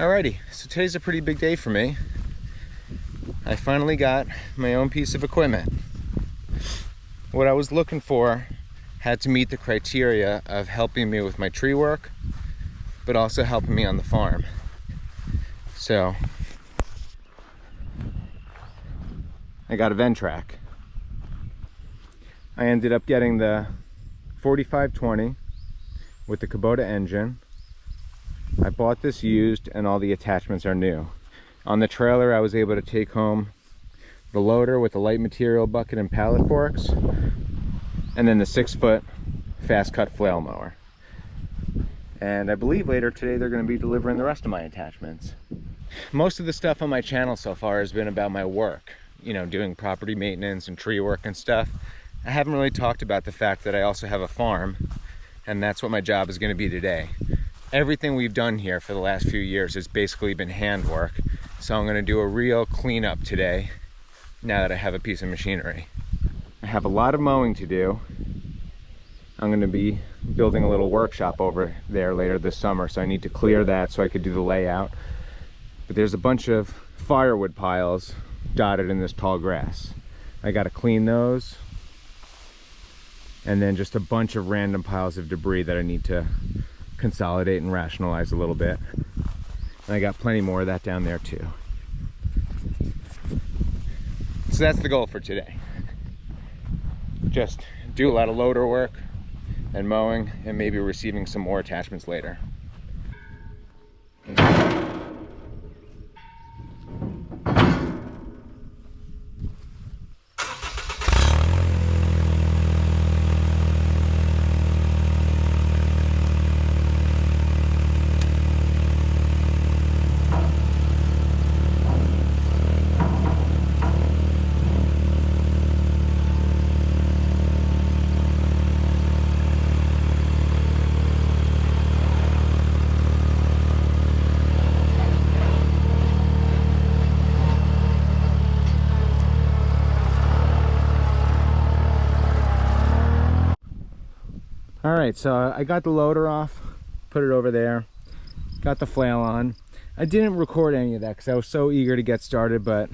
Alrighty, so today's a pretty big day for me. I finally got my own piece of equipment. What I was looking for had to meet the criteria of helping me with my tree work, but also helping me on the farm. So I got a Ventrac. I ended up getting the 4520 with the Kubota engine. I bought this used and all the attachments are new. On the trailer I was able to take home the loader with the light material bucket and pallet forks, and then the 6-foot fast cut flail mower. And I believe later today they're going to be delivering the rest of my attachments. Most of the stuff on my channel so far has been about my work, you know, doing property maintenance and tree work and stuff. I haven't really talked about the fact that I also have a farm, and that's what my job is going to be today. Everything we've done here for the last few years has basically been handwork, so I'm going to do a real cleanup today now that I have a piece of machinery. I have a lot of mowing to do. I'm going to be building a little workshop over there later this summer, so I need to clear that so I could do the layout. But there's a bunch of firewood piles dotted in this tall grass. I got to clean those, and then just a bunch of random piles of debris that I need to consolidate and rationalize a little bit. And I got plenty more of that down there too. So that's the goal for today. Just do a lot of loader work and mowing, and maybe receiving some more attachments later. All right, so I got the loader off, put it over there, got the flail on. I didn't record any of that because I was so eager to get started, but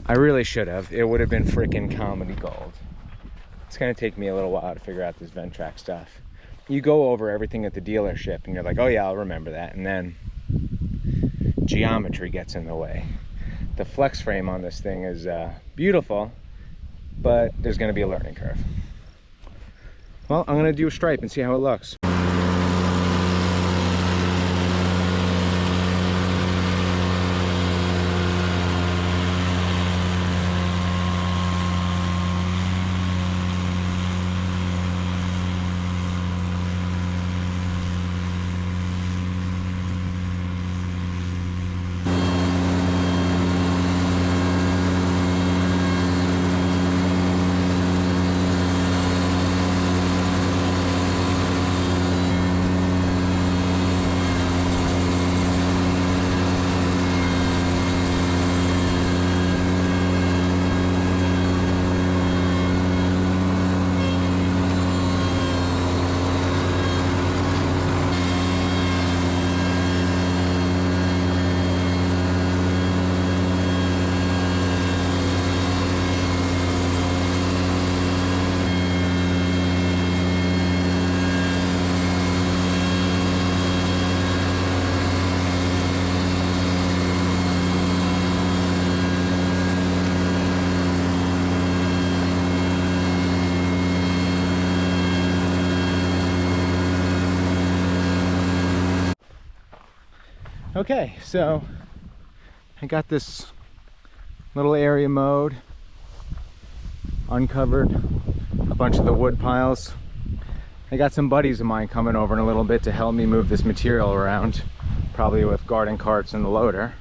I really should have. It would have been freaking comedy gold. It's gonna take me a little while to figure out this Ventrac stuff. You go over everything at the dealership and you're like, oh yeah, I'll remember that. And then geometry gets in the way. The flex frame on this thing is beautiful, but there's gonna be a learning curve. Well, I'm gonna do a stripe and see how it looks. Okay, so I got this little area mowed, uncovered a bunch of the wood piles. I got some buddies of mine coming over in a little bit to help me move this material around, probably with garden carts and the loader.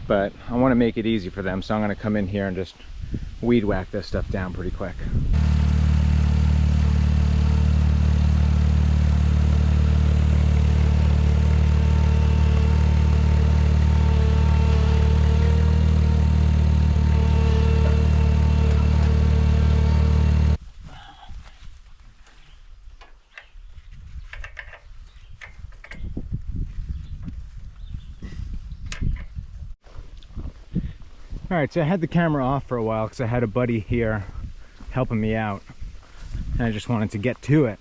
But I want to make it easy for them, so I'm going to come in here and just weed whack this stuff down pretty quick. All right, so I had the camera off for a while because I had a buddy here helping me out, and I just wanted to get to it.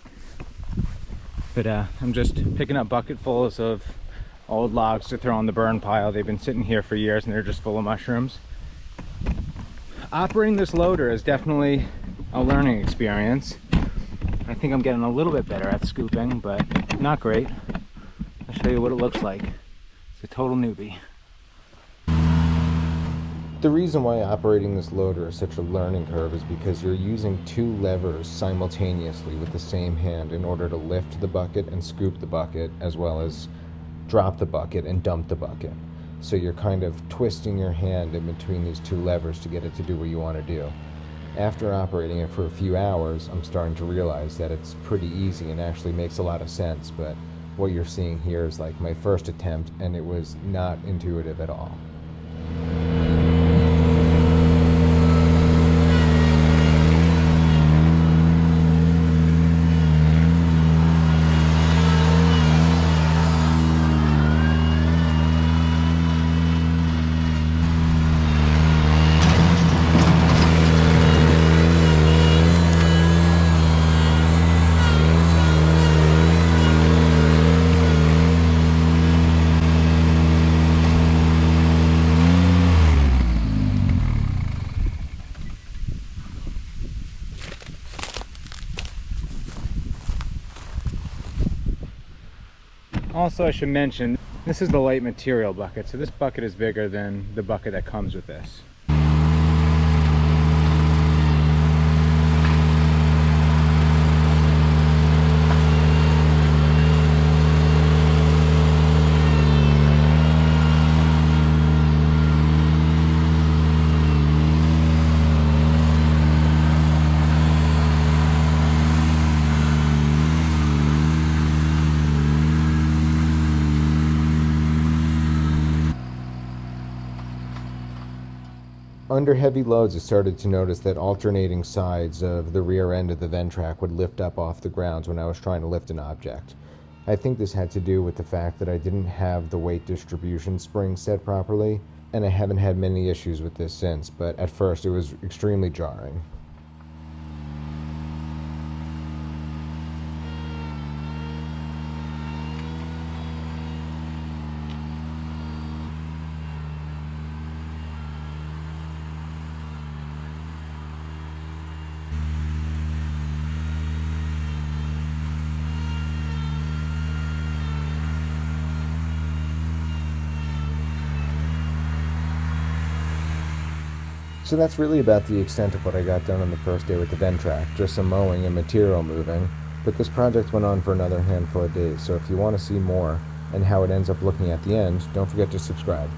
But I'm just picking up bucketfuls of old logs to throw on the burn pile. They've been sitting here for years and they're just full of mushrooms. Operating this loader is definitely a learning experience. I think I'm getting a little bit better at scooping, but not great. I'll show you what it looks like. It's a total newbie. The reason why operating this loader is such a learning curve is because you're using two levers simultaneously with the same hand in order to lift the bucket and scoop the bucket, as well as drop the bucket and dump the bucket. So you're kind of twisting your hand in between these two levers to get it to do what you want to do. After operating it for a few hours, I'm starting to realize that it's pretty easy and actually makes a lot of sense, but what you're seeing here is like my first attempt and it was not intuitive at all. Also, I should mention, this is the light material bucket, so this bucket is bigger than the bucket that comes with this. Under heavy loads, I started to notice that alternating sides of the rear end of the Ventrac would lift up off the ground when I was trying to lift an object. I think this had to do with the fact that I didn't have the weight distribution spring set properly, and I haven't had many issues with this since, but at first it was extremely jarring. So that's really about the extent of what I got done on the first day with the Ventrac, just some mowing and material moving, but this project went on for another handful of days, so if you want to see more and how it ends up looking at the end, don't forget to subscribe.